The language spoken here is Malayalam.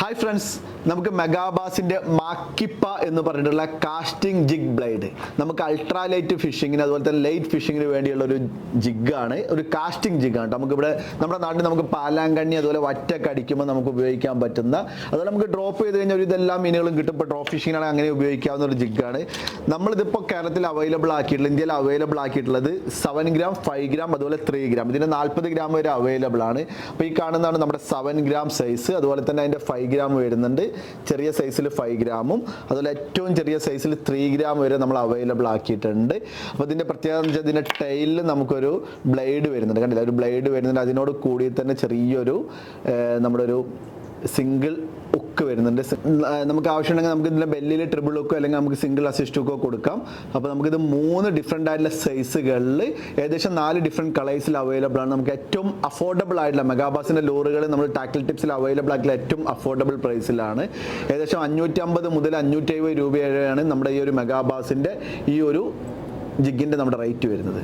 ഹായ് ഫ്രണ്ട്സ്, നമുക്ക് മെഗാബാസിൻ്റെ മാക്കിപ്പ എന്ന് പറഞ്ഞിട്ടുള്ള കാസ്റ്റിംഗ് ജിഗ് ബ്ലേഡ് നമുക്ക് അൾട്രാ ലൈറ്റ് ഫിഷിങ്ങിന് അതുപോലെ തന്നെ ലൈറ്റ് ഫിഷിങ്ങിന് വേണ്ടിയുള്ള ഒരു ജിഗാണ്, ഒരു കാസ്റ്റിംഗ് ജിഗാണ്. നമുക്കിവിടെ നമ്മുടെ നാട്ടിൽ നമുക്ക് പാലാങ്കണ്ണി അതുപോലെ വറ്റൊക്കെ അടിക്കുമ്പോൾ നമുക്ക് ഉപയോഗിക്കാൻ പറ്റുന്ന, അതുപോലെ നമുക്ക് ഡ്രോപ്പ് ചെയ്ത് കഴിഞ്ഞാൽ ഒരു ഇതെല്ലാം മീനുകളും കിട്ടും. ഇപ്പോൾ ഡ്രോപ്പ് ഫിഷിങ്ങിനാണ് അങ്ങനെ ഉപയോഗിക്കാവുന്ന ഒരു ജിഗാണ്. നമ്മളിതിപ്പോൾ കേരളത്തിൽ അവൈലബിൾ ആക്കിയിട്ടുള്ള, ഇന്ത്യയിൽ അവൈലബിൾ ആക്കിയിട്ടുള്ളത് 7 ഗ്രാം, 5 ഗ്രാം അതുപോലെ 3 ഗ്രാം, ഇതിന് 40 ഗ്രാം വരെ അവൈലബിൾ ആണ്. അപ്പോൾ ഈ കാണുന്നതാണ് നമ്മുടെ 7 ഗ്രാം സൈസ്. അതുപോലെ തന്നെ അതിൻ്റെ 5 ഗ്രാം വരുന്നുണ്ട്, ചെറിയ സൈസിൽ 5 ഗ്രാമും അതുപോലെ ഏറ്റവും ചെറിയ സൈസിൽ 3 ഗ്രാം വരെ നമ്മൾ അവൈലബിൾ ആക്കിയിട്ടുണ്ട്. അപ്പോൾ ഇതിൻ്റെ പ്രത്യേകത എന്ന് വെച്ചാൽ ഇതിൻ്റെ ടൈലിൽ നമുക്കൊരു ബ്ലേഡ് വരുന്നുണ്ട്, കണ്ടില്ല, ഒരു ബ്ലേഡ് വരുന്നുണ്ട്. അതിനോട് കൂടി തന്നെ ചെറിയൊരു നമ്മുടെ ഒരു സിംഗിൾ ഹുക്ക് വരുന്നുണ്ട്. നമുക്ക് ആവശ്യമുണ്ടെങ്കിൽ നമുക്ക് ഇതിൻ്റെ ബെല്ലിൽ ട്രിപ്പിൾ ഹുക്കോ അല്ലെങ്കിൽ നമുക്ക് സിംഗിൾ അസിസ്റ്റ് ഹുക്കോ കൊടുക്കാം. അപ്പോൾ നമുക്കിത് 3 ഡിഫറെൻ്റ് ആയിട്ടുള്ള സൈസുകളിൽ ഏകദേശം 4 ഡിഫറെൻറ്റ് കളേഴ്സിൽ അവൈലബിൾ ആണ്. നമുക്ക് ഏറ്റവും അഫോർഡബിൾ ആയിട്ടുള്ള മെഗാബാസിൻ്റെ ലോറുകൾ നമ്മൾ ടാക്കിൾ ടിപ്സിൽ അവൈലബിൾ ആയിട്ടുള്ള ഏറ്റവും അഫോർഡബിൾ പ്രൈസിലാണ്. ഏകദേശം 550 മുതൽ 570 രൂപയാണ് നമ്മുടെ ഈ ഒരു മെഗാബാസിൻ്റെ ഈ ഒരു ജിഗിൻ്റെ നമ്മുടെ റേറ്റ് വരുന്നത്.